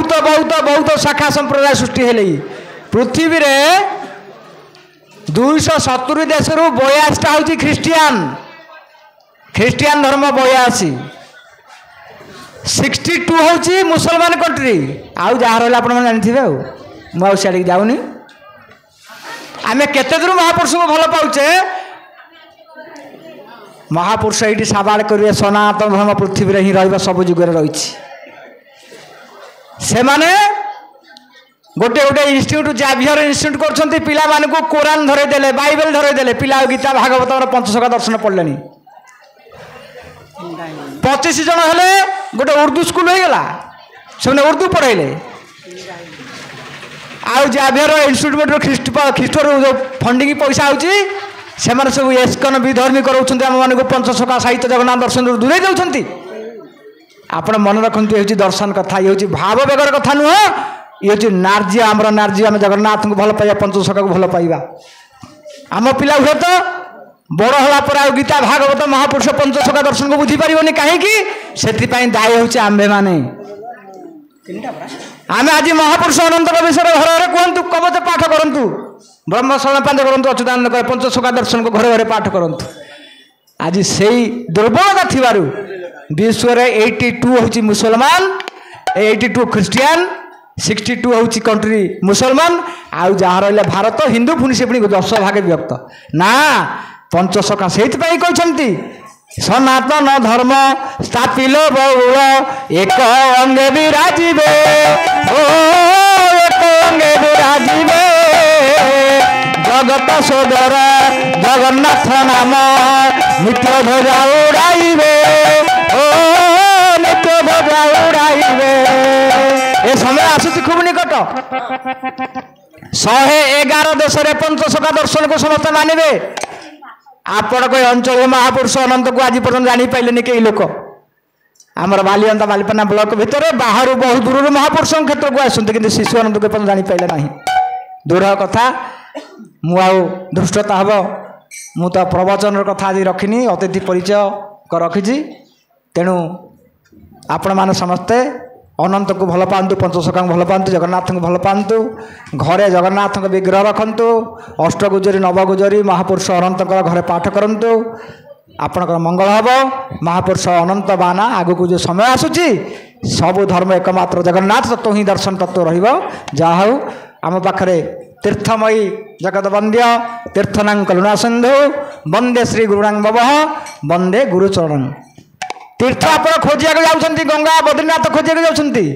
बहुत बहुत बहुत शाखा संप्रदाय सृष्टि हेले पृथ्वी रे 270 देश रु 82टा हूँ ख्रिस्टियान धर्म 82 62 हूँ मुसलमान कंट्री आउ जहाँ रहा आप जानते मुझे सियाड़ जाऊनी आम केते दूर महापुरुष को भल पाचे महापुरुष ये साबाड़ करेंगे सनातन धर्म पृथ्वी रे ही रहा सब जुगे रही से माने गोटे गोटे इंस्टीट्यूट जाभियर इंस्टीट्यूट कर पिला को कुरान धरेदेले बाइबल धरेदेले पिला गीता भागवत पंचसखा दर्शन पढ़ले 25 जन हेले गोटे उर्दू स्कूल हो गला से उर्दू पढ़ेले आउ जाभियर इंस्टीट्यूट ख्रीष्टर जो फंडिंग पैसा होची से सब एस्कन विधर्मी कराउछन्ते आम मानक पंचसखा साहित्य जगन्नाथ दर्शन दूरे जाउछन्ति आपण मन रखु ये दर्शन कथा ये भाव बेगर कथा नुह ये नार्जी आमर नार्जी आम जगन्नाथ को भल पाइबा पंचसखा को भल पाइबा आम पिला हुए तो बड़ होला पर आ गीता भागवत महापुरुष पंचसखा दर्शन को बुझी पारिबनी कहीं से दायी होचे आम्भे माने आम आज महापुरुष अनंत विषय घर घर कहतु कवच पाठ करूँ ब्रह्म शरणपांच करूँ अच्युतानंद पंचसखा दर्शन को घर घर पाठ करूँ आज से दुर्बलता थिबारु विश्व रे 82 हूँ मुसलमान 82 ख्रिस्टियान 62 हूँ कंट्री मुसलमान आउ जहाँ रहा भारत हिंदू पुणी से पुणी 10 भागे विभक्त ना पंचसखा से कहते सनातन धर्म स्थापिल बहुल एक अंगे विराजिबे ओ एक अंगे विराजिबे जगत सोदर जगन्नाथ नाम नित्य ध्वजा उड़ाइबे ओ नित्य ध्वजा उड़ाइबे ए समय आसुची खूब निकट 111 देश रे पंचसखा दर्शन को समस्त मानिबे आपण कोई अंचल महापुरुष अनंत को आज पर्यटन जानी पाइले कई लोक आमर बालिअंता बालिपना ब्लॉक भितर बाहर बहुत दूर महापुरुष क्षेत्र को आसते कि शिशु अनंत को जानी पाइले ना दूर कथा मुआउ धृष्टता हम मु तो प्रवचन कथा आज रखिनी अतिथि परिचय रखी तेणु आपण मान समस्ते अनंत को भल पातु पंचसखा को भल पातु जगन्नाथ को भल पातु घरे जगन्नाथ विग्रह रखु अष्टगुजरी नवगुजरी महापुरुष अनंत घरे पाठ करूँ आपणकर मंगल हम महापुरुष अनंत बाना आगु को जो समय आसूची सबु धर्म एकमात्र जगन्नाथ तत्व ही दर्शन तत्व रहा आम पाखे तीर्थमयी जगत वंद्य तीर्थनांग करुणा सिंधु वंदे श्री गुरुणांग बवह वंदे गुरुचरण तीर्थ आप खोजा जाऊँगी गंगा बद्रीनाथ खोजा जाऊँगी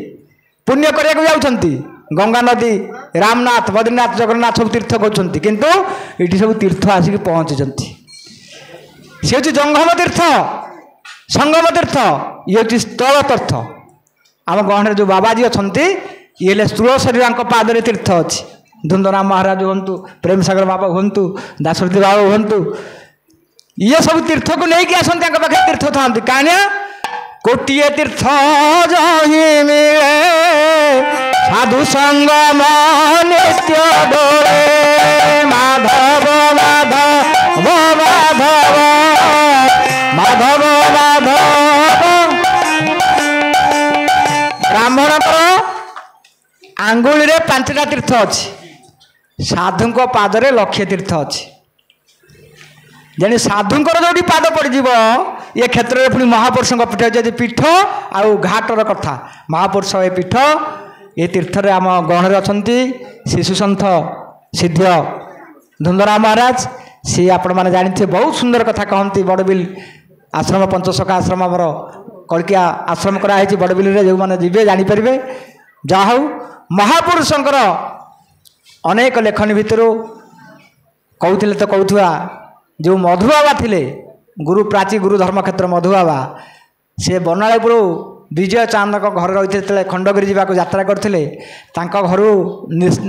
पुण्य करने जाऊँगी गंगा नदी रामनाथ बद्रीनाथ जगन्नाथ सब तीर्थ कर किंतु ये सब तीर्थ आसिक पहुँची सी हूँ जंगम तीर्थ संगम तीर्थ ये हूँ स्थल तीर्थ आम गहण जो बाबाजी अच्छा ये स्थूल शरीर पादरे तीर्थ अच्छी धुंधराम महाराज हूँ प्रेम सागर बाबा हूँ दासरथी बाबा हूँ ये सब तीर्थ को लेकिन आसते पाखे तीर्थ था कहानिया कोटिए तीर्थ जही मिले साधु संगम नित्य डोले माधव माधव माधव माधव माधव ब्राह्मण आंगुली 5टा तीर्थ अच्छी साधु पादरे लक्षे तीर्थ अच्छी जानी साधुंकर जो पाद पड़ज ये क्षेत्र में पुणी महापुरुष पीठ जब पीठ आउ घाटर कथा महापुरुष ये पीठ ये तीर्थ आम गहण अच्छा शिशु सन्थ सिद्ध धुंधराम महाराज सी आपण मैंने जानते बहुत सुंदर कथा कहती बड़बिल आश्रम पंचसखा आश्रम आमर कड़किया आश्रम कराई बड़बिल जो मैंने जी जानीपर जहा महापुरुषंकर अनेक लेखनी भितर कहते तो कहूआ जो मधु बाबा थिले गुरु प्राची गुरु धर्म क्षेत्र मधु बाबा से बनापुर विजय चांद घर रही खंडगिरी जावाक यात्रा करते घर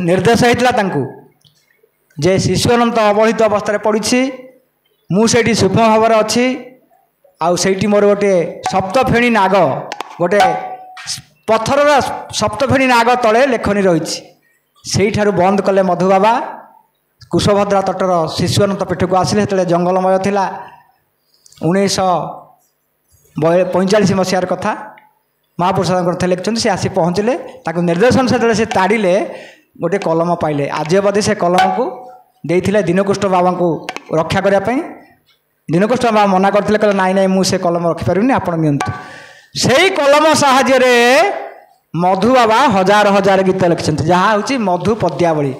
निर्देश होता जे शिशु अनंत अवहेलित अवस्था पड़ी मुझे सूक्ष्म भाव अच्छी आईटी मोर गोटे सप्तफेणी नाग गोटे पत्थर सप्तफेणी नाग तले लेखनी रही से बंद कले मधु बाबा कुशभद्रा तटर शिशु अनंत पीठ को आसिले से जंगलमय थिला 1945 मसीहार कथा महापुरुष ग्रंथ लिखिं से आसी पहुँचले निर्देश अनुसार से ताड़िले गोटे कलम पाइले आज्यवादी से कलम को देते दीनकृष्ण बाबा को रक्षा करने दीनकृष्ण बाबा मना करते कहले नाई नाई मुझे कलम रखिपारे आप नियंतु से कलम साहाय्य मधु बाबा हजार हजार गीत लिखिं जहाँ हूँ मधु पद्यावली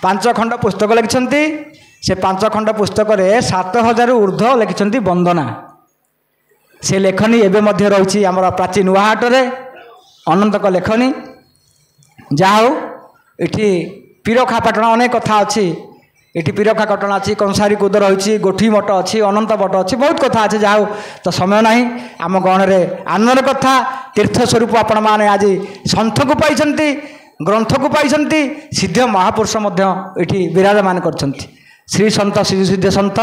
5 खंड पुस्तक लिखिं से 5 खंड पुस्तक 7000 ऊर्ध्व लिखिं वंदना से लेखनी एवं रही आमर प्राचीन नुआहाट रे अनंत लेखनी जहाँ हो इठी पीरखा पाटना अनेक कथा अच्छी ये पीरखा कटना अच्छी कंसारी कूद रही गोठी मठ अच्छी अनंत मठ अच्छी बहुत कथा अच्छे जहाँ हो तो समय ना आम गण में आनंद कथा तीर्थ स्वरूप आपण मैंने आज सन्थ को पाई ग्रंथ को पाई सिद्ध महापुरुष ये विराजमान कर श्री सन्त श्री सिद्ध सन्त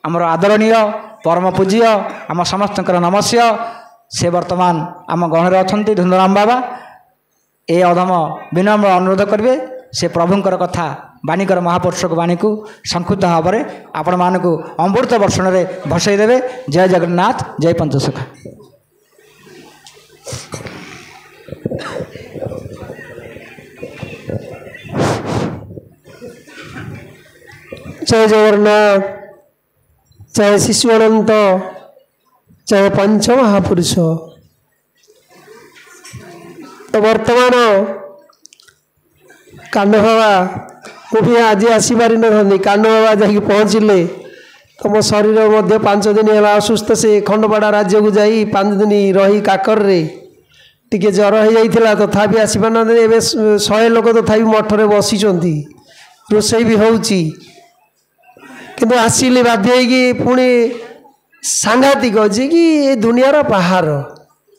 आमर आदरणीय परम पूज्य आम समस्त नमस्य से वर्तमान आम गण में अच्छा धुंधराम बाबा ये अधम विनम्र अनुरोध करेंगे से प्रभुंकर कथा बाणीकर महापुरुष बाणी को संस्कृत भाव में आपण मानक अमृत वर्षण में भसईदेवे। जय जगन्नाथ जय पंचसखा। जय जगन्नाथ जय शिशु अनंत जय पंच महापुरुष। तो वर्तमान कान्ह बाबा मुझे आज आसपारि नी कान्ह बाबा जा पहुँचले तो मो शरीर मध्य 5 दिन है असुस्थ से खंडपड़ा राज्य को जाई 5 दिन रही काकर रे टिके जर हो जाइला तथापि आसपार ना 100 लोक तथापि मठरे बसी रोसई भी होची किंतु आसिले बाध्य पुणी सांघातिक जे कि ये दुनियार बाहर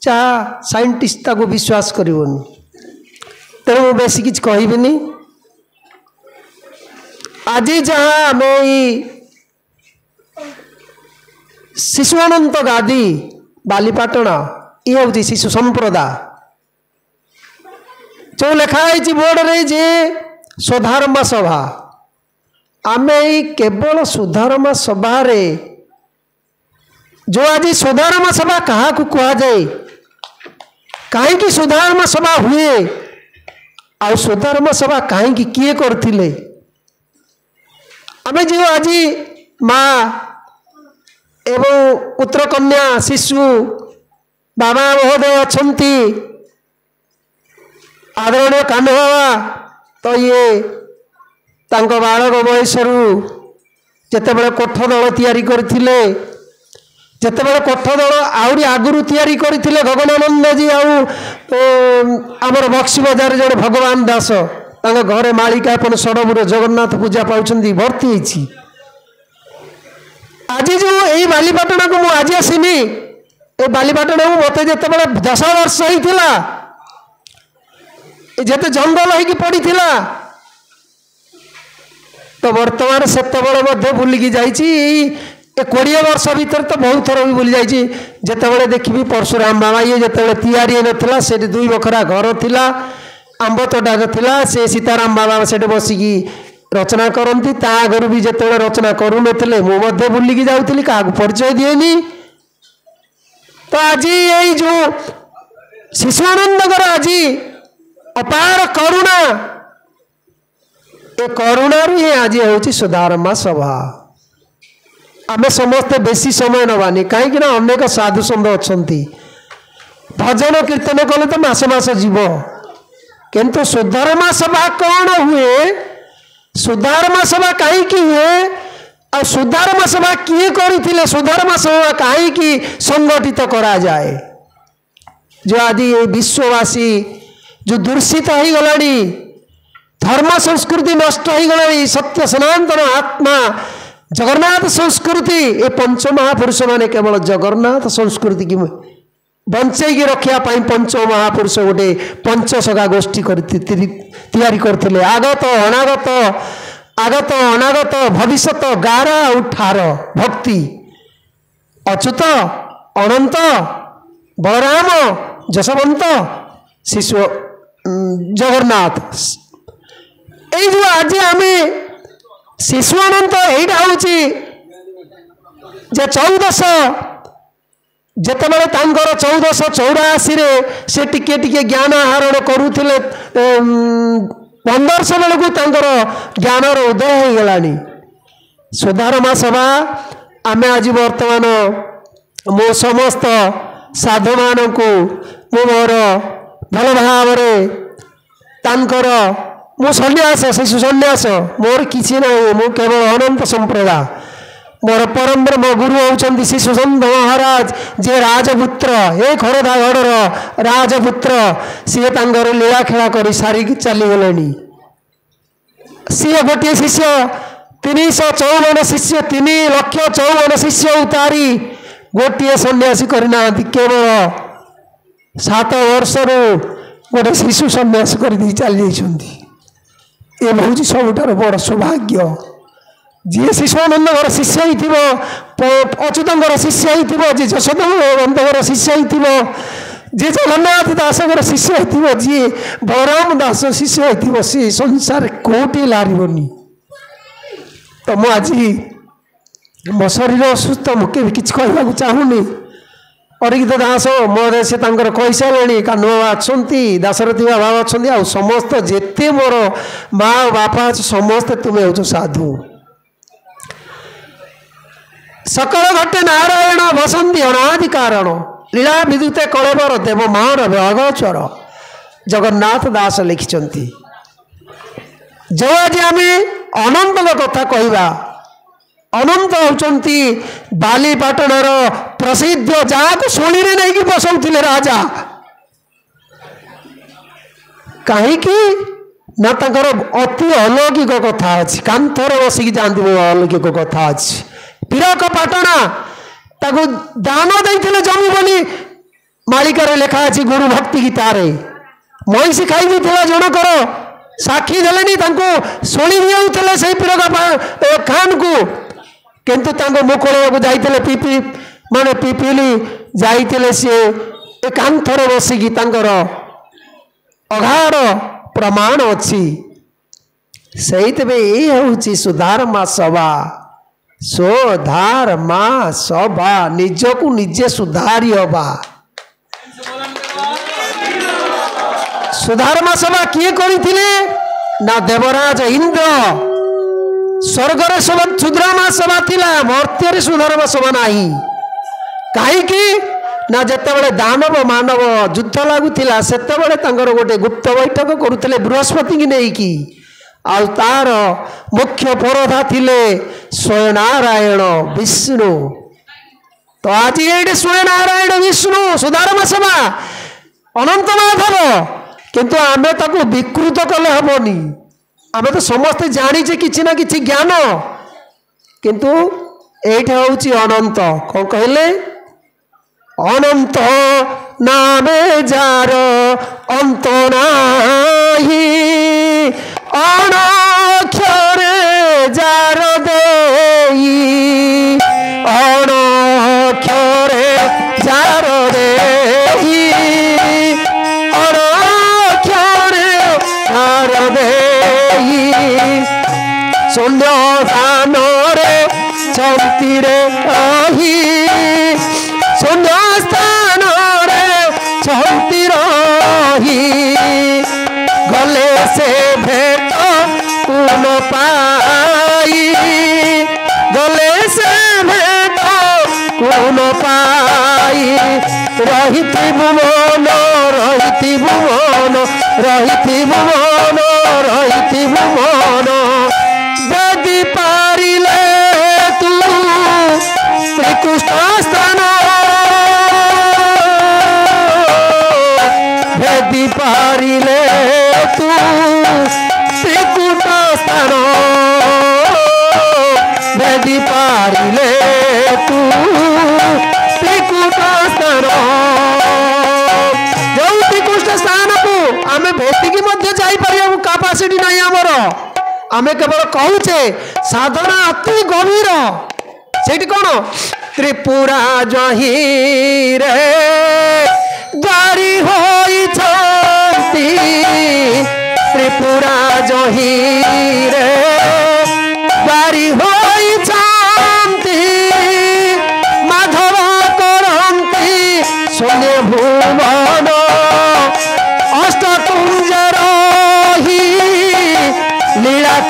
जहाँ साइंटिस्ट ताको विश्वास करनी तेणु मुझे बेसी किसी कहबी। आज जहाँ आम शिशु अनंत गादी बालीपाटना ये हूँ शिशु संप्रदा जो लिखाई बोर्ड रे जे सुधारमा सभा आम केवल सुधारमा सभा रे जो आज सुधारमा सभा क्या कह जाए कहीं सुधारमा सभा हुए आ सुधारमा सभा कहीं किए करथिले आम जो आज माँ एवं पुत्र कन्या शिशु बाबा महोदय अच्छा आदरणीय कान्ह बाबा तो ये तांको बालक बयसरू जितेबाला कोठ दल तैयारी करथिले जितेबाला कोठ दल आहरी आगुरी तैयारी करथिले गगनानंद जी आमर बक्सी बजार जड़े भगवान दास तांका घरे मालिका अपन सड़बुर जगन्नाथ पूजा पाउछंदी भर्ती होईछि। आज जो यही बालीपाटना को मुझे आज आसनी ये बालीपाटना को मत जितेबाला 10 वर्ष होता जिते जंगल होगी पड़ा तो बर्तमान से बुलिकी जाइए 20 वर्ष भीतर तो बहुत थर भी बुली जाइए जितेबाला देखी परशुराम बाबा ये जिते तैयारी नाला से 2 बखरा घर थिला आंब तोटा थिला से सीताराम बाबा से बसिकी रचना करती आगु भी जिते रचना करूनते मुझे बुलिकी जाऊँगी क्या परिचय दिएनी तो आज ये जो शिशुआनंद आज अपार करुणा ये करुणा ही आज हूँ सुधारमा सभा आम समस्ते बेसी समय नवानी कहीं अनेक साधु संत अच्छा भजन कीर्तन कले तो मास मास जीव किंतु सुधारमा सभा कौन हुए सुधारमा सभा कहीं हुए आ सुधारमा सभा किए करथिले सुधारमा सभा कहीं संगठित करा जाए जो आज ये विश्ववासी जो दूषित हो गलानी धर्म संस्कृति नष्ट हो गलानी सत्य सनातन आत्मा जगन्नाथ संस्कृति ये पंच महापुरुष माने केवल जगन्नाथ संस्कृति की बंचेगी रखापी पंच महापुरुष गोटे पंचसखा गोष्ठी तैयारी करथिले आगत अनागत आगत अनागत भविष्यत गारा उठार भक्ति अच्युत अनंत बलराम जशवंत शिशु जगन्नाथ ये जो आज आम शिशु अनंत यहीटा हूँ 1400 ଯେତେବେଳେ ତାଙ୍କର 1484 ସେ ଟିକେ ଟିକେ ଜ୍ଞାନ ଆହରଣ କରୁଥିଲେ 1500 ବେଳକୁ ତାଙ୍କର ଜ୍ଞାନର ଉଦୟ ହୋଇଗଲାଣି। ସୁଧାରମା ସଭା ଆମେ ଆଜି ବର୍ତ୍ତମାନ ମୁଁ ସମସ୍ତ ସାଧୁମାନଙ୍କୁ ମୁଁ ମୋର ଭଲ ଭାବରେ ତାଙ୍କର ମୁଁ ସନ୍ନ୍ୟାସ ଶିଶୁ ସନ୍ନ୍ୟାସ ମୋର କିଛି ନାହିଁ, ମୁଁ କେବଳ ଅନନ୍ତ ସମ୍ପ୍ରଦାୟ। मोर परम ब्रह्म गुरु होउछंती शिशुचंद महाराज जे राजपुत्र ए खरदागढ़ राजपुत्र सी तांगर लीला खेला कर सारी चली गले। सी गोटे शिष्य 354 शिष्य 3,54,000 शिष्य उतारी गोटे सन्यासी करना केवल 7 वर्ष गोटे शिशु सन्यास कर चली जाती। ये हूँ सबुठार बड़ सौभाग्य। जी शिशुआनंद शिष्य हो अच्युत शिष्य हो जी जशोदानंद शिष्य हो जी जगन्नाथ दास शिष्य हो जी बलराम दास शिष्य हो सी संसार कोटी लारिबनी। तो मु आज मो शरीर असुस्थ मुझे कि कहवाक चाहूनी। अरिगित दास मोर से कही सारे कानु बाबा अच्छा दासरथी बाबा अच्छा आ समस्त जेते मोर माँ बापा समस्ते तुम्हें हो साधु। सकल घटे नारायण बसंती अनादि कारण लीला विद्युते कलवर देव मान अगोचर जगन्नाथ दास लिखिं। जो आज आम अनंत कथा कहवा अनंत होती बालीपाटणर प्रसिद्ध जहाँ को शोणी नहीं बसाऊे राजा कहीं ना तांकर अति अलौकिक कथा अच्छी कांथर बसिकी जाती अलौकिक कथा अच्छी। पीरक पाटणा ताको दान देते जमी बोली मालिकार लेखा अच्छी गुरु भक्ति गीतार महिषी खाई जनकर साक्षी देले शोणी दिखाते से पीरक खान को किंतु मुकुल जाते पीपी माने पीपिली जाते सी कांथर बसिकी अगाध प्रमाण अच्छी से हूँ सुधारमा सभा। सुधारमा सभा निजकू निजे सुधारी हवा। सुधारमा सभा किए करथिले ना देवराज इंद्र स्वर्गर सभा सुधारमा सभा थिला मर्त्य सुधारमा सभा नाही कहीं ना जिते दानव मानव युद्ध लगुला से गोटे गुप्त बैठक करुले बृहस्पति की नहीं आउ तार मुख्य पुरोधा थिले स्वयं नारायण विष्णु। तो आज ये स्वयं नारायण विष्णु सुधारमा सभा अनंत माधव किंतु आमे ताको विकृत कले हेबनी। आमे तो समस्ते जानीचे किछि ना किछि ज्ञान किंतु एठा होउची अनंत कौन कहले अनंत नामे जार अंत नाही अनक्षरे जार देई अनक्षरे जार देई अनक्षरे जार देई शून्य स्थान रे शांति रे रही शून्य स्थान रे शांति रही गले से भेट पुन पाई गले से भेट पुन पाई रही भुवन रही भुवन रही भुवन रही भुवन यदि पारिले तू श्रीकृष्ण स्थान यदि पारिले तू श्रीकृष्ण स्थान यदि पारिले तू श्रीकृष्ण स्थान जो श्रीकृष्ण स्थान को आम भेटिकी जापर कैपेसिटी नहीं आमर आम केवल कहूचे साधना अति गभीर से कौन त्रिपुरा जही रे द्वारी होइछंती त्रिपुरा जही रे द्वारी होइछंती माधव करंती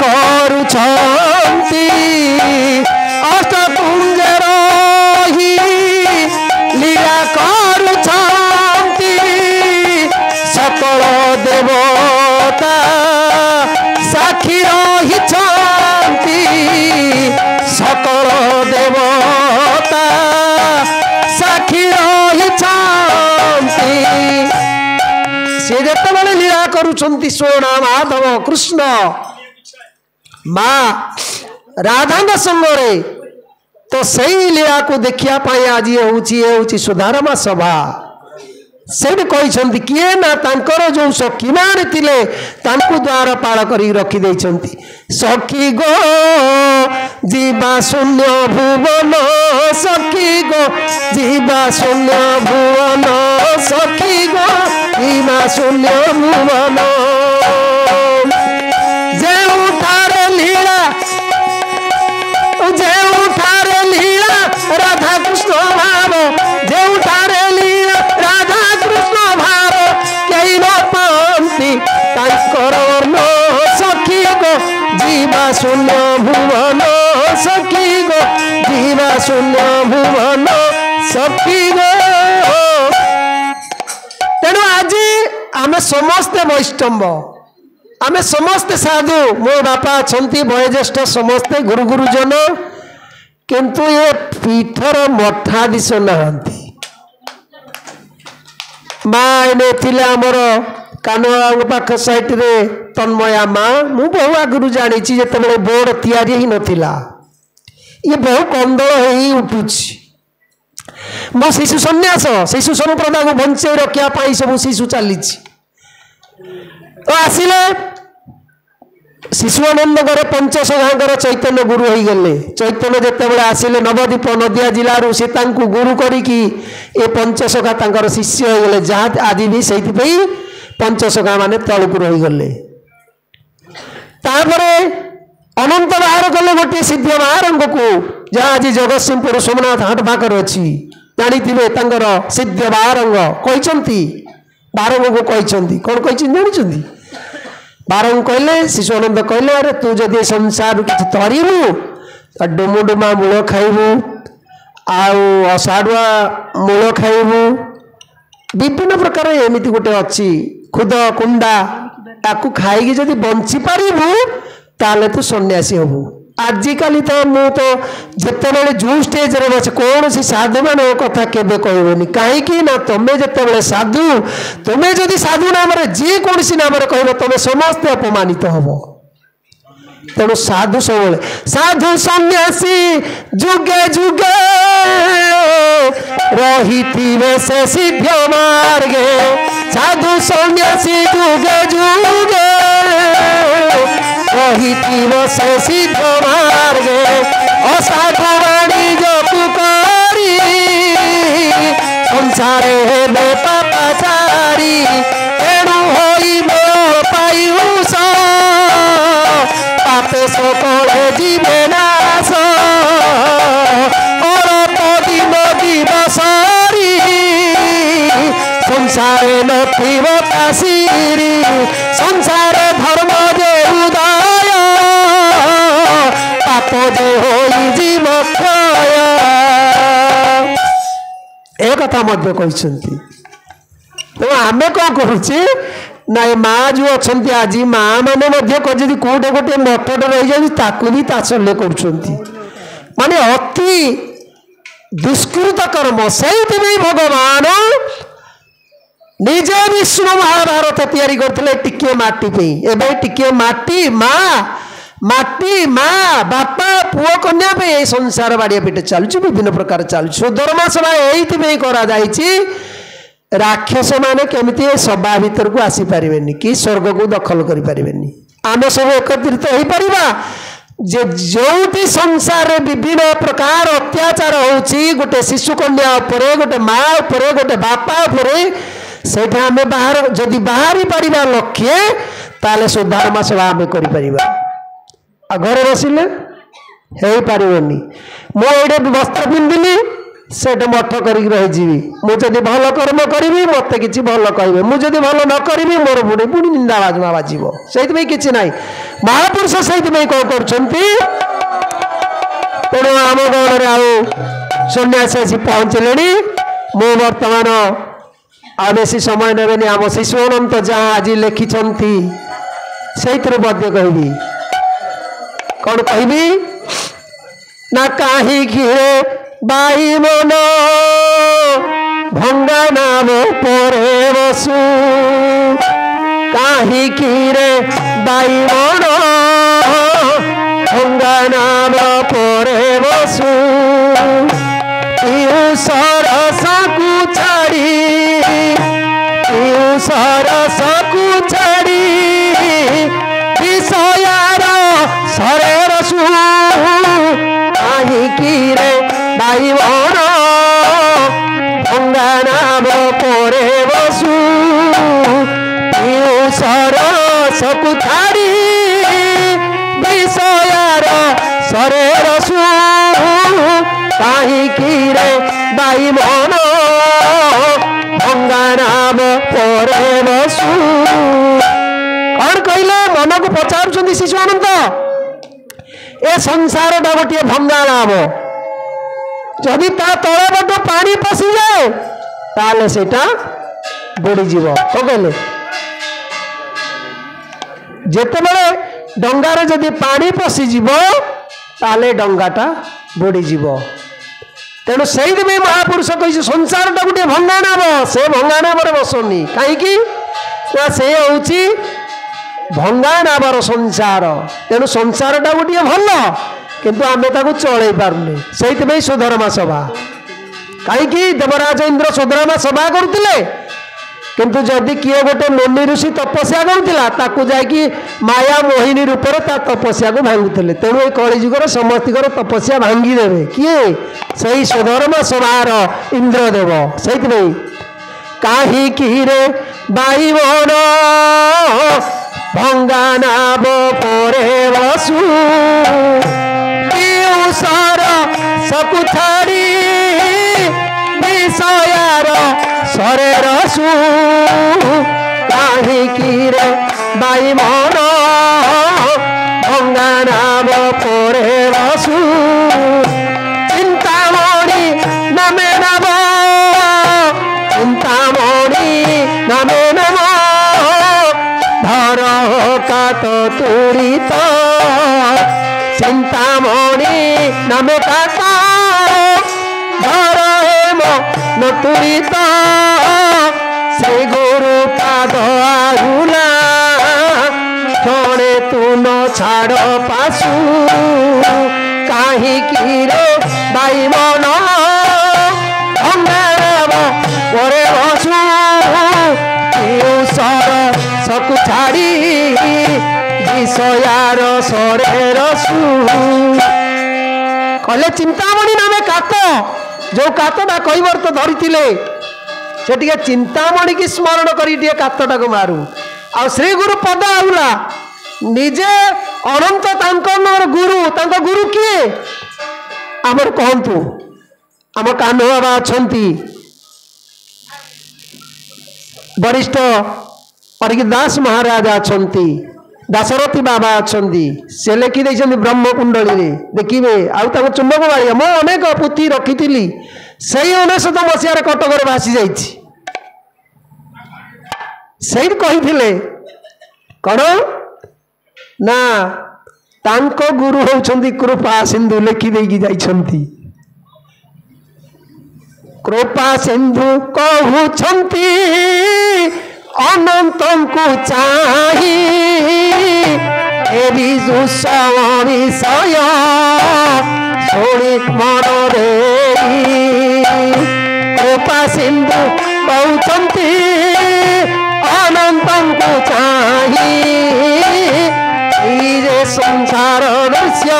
କରୁଛନ୍ତି ଅଷ୍ଟପୁଞ୍ଜ ରହି ଲୀଳା କରୁଛନ୍ତି ସକଳ ଦେବତା ସାକ୍ଷୀ ରହିଛନ୍ତି ସକଳ ଦେବତା ସାକ୍ଷୀ ରହିଛନ୍ତି ସେ ଯେତେବେଳେ ଲୀଳା କରୁଛନ୍ତି ସ୍ୱର୍ଣ୍ଣ ମାଧବ କୃଷ୍ଣ ମା ରାଧାଙ୍କ ସଙ୍ଗରେ ତ ସେଇ ଲୀଳାକୁ ଦେଖିବା ପାଇଁ ଆଜି ହେଉଛି ସୁଧାରମା ସଭା ସେଇଠି କହିଛନ୍ତି କିଏ ନା ତାଙ୍କର ଯେଉଁ ସଖୀମାନେ ଥିଲେ ତାଙ୍କୁ ଦ୍ୱାର ପାଳ କରି ରଖିଦେଇଛନ୍ତି ସଖୀ ଗୋ ଯିବା ଶୂନ୍ୟ ଭୁବନ ସଖୀ ଗୋ ଯିବା ଶୂନ୍ୟ ଭୁବନ ସଖୀ ଗୋ ଯିବା ଶୂନ୍ୟ ଭୁବନ ଯେଉଁଠାରେ ଲୀଳା ରାଧା କୃଷ୍ଣ ଭାବ ଯେଉଁଠାରେ ଲୀଳା ରାଧା କୃଷ୍ଣ ଭାବ କେହି ନ ପାଆନ୍ତି ତାଙ୍କର ସଖୀ ଗୋ ଯିବା ଶୂନ୍ୟ ଭୁବନ ସଖୀ ଗୋ ଯିବା ଶୂନ୍ୟ ଭୁବନ ସଖୀ ଗୋ ତେଣୁ ଆଜି ଆମେ ସମସ୍ତେ ବୈଷ୍ଣବ ଆମେ ସମସ୍ତେ ସାଧୁ ମୋ ବାପା ଅଛନ୍ତି ବୟୋଜ୍ୟେଷ୍ଠ ସମସ୍ତେ ଗୁରୁ ଗୁରୁଜନ କିନ୍ତୁ ଏ ପୀଠର ମଠାଧୀଶ ନାହାନ୍ତି ମା ଏନେ ଥିଲେ ଆମର କାନୁଆଙ୍କ ପାଖ ସାଇଟରେ ତନ୍ମୟା ମା ମୁଁ ବହୁ ଆଗରୁ ଜାଣିଛି ଯେତେବେଳେ ବୋର୍ଡ ତିଆରି ହେଇନଥିଲା ଇଏ ବହୁ କନ୍ଦଳ ହେଇ ଉଠୁଛି ମୋ ଶିଶୁ ସନ୍ନ୍ୟାସ ଶିଶୁ ସମ୍ପ୍ରଦାୟକୁ ବଞ୍ଚେଇ ରଖିବା ପାଇଁ ସବୁ ଶିଶୁ ଚାଲିଛି ତ ଆସିଲେ ଶିଶୁଆନନ୍ଦଙ୍କର ପଞ୍ଚସଖାଙ୍କର ଚୈତନ୍ୟ ଗୁରୁ ହେଇଗଲେ ଚୈତନ୍ୟ ଯେତେବେଳେ ଆସିଲେ ନବଦ୍ୱୀପ ନଦିଆ ଜିଲ୍ଲାରୁ ସେ ତାଙ୍କୁ ଗୁରୁ କରିକି ଏ ପଞ୍ଚସଖା ତାଙ୍କର ଶିଷ୍ୟ ହେଇଗଲେ ଯାହା ଆଜି ବି ସେଇଥିପାଇଁ ପଞ୍ଚସଖା ମାନେ ତଳକୁ ରହିଗଲେ ତାପରେ ଅନନ୍ତ ବାହାର କଲେ ଗୋଟିଏ ସିଦ୍ଧ ବାହାରଙ୍ଗକୁ ଯାହା ଆଜି ଜଗତସିଂହପୁର ସୋମନାଥ ହାଟ ପାଖରେ ଅଛି ଜାଣିଥିବେ ତାଙ୍କର ସିଦ୍ଧ ବାହାରଙ୍ଗ କହିଛନ୍ତି ବାହାରଙ୍ଗକୁ କହିଛନ୍ତି କ'ଣ କହିଛନ୍ତି ଜାଣିଛନ୍ତି ବାରଙ୍ଗ କହିଲେ ଶିଶୁଆନନ୍ଦ କହିଲେ ଆରେ ତୁ ଯଦି ସଂସାରରୁ କିଛି ତରିବୁ ଡୁମୁଡୁମା ମୂଳ ଖାଇବୁ ଆଉ ଅସାଢୁଆ ମୂଳ ଖାଇବୁ ବିଭିନ୍ନ ପ୍ରକାର ଏମିତି ଗୋଟେ ଅଛି ଖୁଦ କୁଣ୍ଡା ତାକୁ ଖାଇକି ଯଦି ବଞ୍ଚି ପାରିବୁ ତାହେଲେ ତୁ ସନ୍ନ୍ୟାସୀ ହବୁ ଆଜିକାଲି ତ ମୁଁ ତ ଯେତେବେଳେ ଯେଉଁ ଷ୍ଟେଜରେ ବସେ କୌଣସି ସାଧୁମାନଙ୍କ କଥା କେବେ କହିବନି କାହିଁକି ନା ତମେ ଯେତେବେଳେ ସାଧୁ ତମେ ଯଦି ସାଧୁ ନାମରେ ଯେକୌଣସି ନାମରେ କହିବ ତମେ ସମସ୍ତେ ଅପମାନିତ ହବ ତେଣୁ ସାଧୁ ସବୁବେଳେ ସାଧୁ ସନ୍ନ୍ୟାସୀ ଯୁଗେ ଯୁଗେ ରହିଥିବେ ସେ ସିଦ୍ଧ ମାର୍ଗେ ସାଧୁ ସନ୍ନ୍ୟାସୀ ଯୁଗେ ଯୁଗେ ରହିଥିବ ସେ ସିଦ୍ଧ ମାର୍ଗେ ଅସାଧୁ ବାଣିଜ୍ୟକୁ କରି ସଂସାରେ ହେବେ ପାପାଚାରୀ ତେଣୁ ହୋଇ ମୋ ପାୟୁଷ ପାପେ ସକଳେ ଯିବେ ନାଶ ଅଳପ ଦିନ ଦିବସରି ସଂସାରେ ନଥିବ କାଶିରି ସଂସାରେ ଧର୍ମ ଯେ ଉଦୟ ପାପ ଯେ ହୋଇଯିବ କ୍ଷୟ ଏ କଥା ମଧ୍ୟ କହିଛନ୍ତି ତେଣୁ ଆମେ କ'ଣ କରୁଛେ ନା ଏ ମା ଯେଉଁ ଅଛନ୍ତି ଆଜି ମା ମାନେ ମଧ୍ୟ ଯଦି କୋଉଟେ ଗୋଟେ ମଠରେ ରହିଯାଉଛି ତାକୁ ବି ତାତ୍ସଲ୍ୟ କରୁଛନ୍ତି ମାନେ ଅତି ଦୁଷ୍କୃତ କର୍ମ ସେଇଥିପାଇଁ ଭଗବାନ ନିଜେ ବିଷ୍ଣୁ ମହାଭାରତ ତିଆରି କରିଥିଲେ ଟିକିଏ ମାଟି ପାଇଁ ଏବେ ଟିକିଏ ମାଟି ମା ବାପା ପୁଅ କନ୍ୟା ପାଇଁ ଏଇ ସଂସାର ବାଡ଼ିଆ ପିଟେ ଚାଲୁଛି ବିଭିନ୍ନ ପ୍ରକାର ଚାଲୁଛି ସୁଧର୍ମା ସଭା ଏଇଥିପାଇଁ କରାଯାଇଛି ରାକ୍ଷସ ମାନେ କେମିତି ସଭା ଭିତରକୁ ଆସିପାରିବେନି କି ସ୍ୱର୍ଗକୁ ଦଖଲ କରିପାରିବେନି ଆମେ ସବୁ ଏକତ୍ରିତ ହେଇପାରିବା ଯେ ଯେଉଁଠି ସଂସାରରେ ବିଭିନ୍ନ ପ୍ରକାର ଅତ୍ୟାଚାର ହେଉଛି ଗୋଟେ ଶିଶୁ କନ୍ୟା ଉପରେ ଗୋଟେ ମା ଉପରେ ଗୋଟେ ବାପା ଉପରେ ସେଇଟା ଆମେ ଯଦି ବାହାରି ପାରିବା ଲକ୍ଷ୍ୟ ତାହେଲେ ସୁଧର୍ମା ସଭା ଆମେ କରିପାରିବା ଆଉ ଘରେ ବସିଲେ ହେଇପାରିବନି ମୁଁ ଏଇଟା ବସ୍ତ୍ର ପିନ୍ଧିଲି सेठ मठ करी रही मुझे भल कर्म करी मत कि भल कहे मुझे भल न करी मोर पुणी पुणी निंदा बाजना बाजो से कि ना महापुरुष से कौन कर तेणु आम गण सन्यासी आसी पहुँचले मु बर्तमान आ बेसी समय ने आम शिशु अनंत जहाँ आज लिखिं से कहबी कौन कहबी ना कहीं बाई मन भंगा नाम परे बसु कहीं रे बाई मन भंगा नाम परे बसु सरसकु छाड़ी विषयार सरे रसु कहीं रे बाई मन भंगा नाम परे बसु सरसकु छाड़ी विषयार सरे रसु कहीं रे बाई मन भंगा नाम परे बसु कौन कहले मन को पचार शिशु अनंत ए संसार टा गोटे भंगा नाम जदि ता तल बट पानी पशि जाए ताले सेटा बुड़ी जीव कौन कहले जेतेबेले डंगारे जदि पानी पशि जीव ताले डंगाटा बुड़ी जीव तेणु से महापुरुष कही संसार टा गोटे भंगा नाम से भंगा नाम बसनी कहीं से हूँ भंगा नामर संसार तेणु संसार टा गोटे भल किंतु आमे ताकू चलई पारुने से स्वधर्मा सभा कहीं देवराज इंद्र स्वधर्मा सभा करुले किंतु जदि किए गोटे मुनि ऋषि तपस्या करुला जाकि माया मोहिनी रूप ता तपस्या को भांगुले तेणु ये कलिजुगर समस्तर तपस्या भांगीदेवे किए से स्वधर्म सभार इंद्रदेव से कहीं रे बाई मन भंगा नाम परे बसु सकु छाड़ी विषयार सरे रसु कहीं रे बाई मन भंगा नाम परे बसु चिंतामणि नमे नम चिंतामणि नमे नम धर कात तुरित चिंतामणि नमे कात धर हेम न तुरित से गुरु पाद आरुला थोड़े तू न छाड़ पासु कहीं रे बाई मन परे बसु सकु छाड़ी विषयार सरे रसु कले चिंतामणि नामे कात जो कातटा कईबर तो धरी से चिंतामणि की स्मरण कर कातटा को मारू आ श्री गुरु पद आउला निजे अनंत गुरु गुरु किए आमर कहतु आम कान्ह बाबा अच्छा वरिष्ठ दास महाराज अच्छा दासरथी बाबा अच्छा से लिखि ब्रह्म कुंडली देखिए आउ चुंबक बाड़िया मो अनेक पुथी रखी से 19 मसीह कटक भासी जा कही कौन ना तांको गुरु होउछंती कृपा सिंधु लिखिदेकी जाइछंती कृपा सिंधु कहउछंती अनंतंकु चाही ए बिजु विषय शोणित मन कृपा सिंधु कहउछंती अनंतंकु चाही संसार दृश्य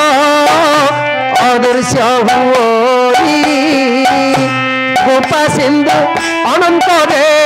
अदृश्य हुई कृपा सिंधु अनंत रे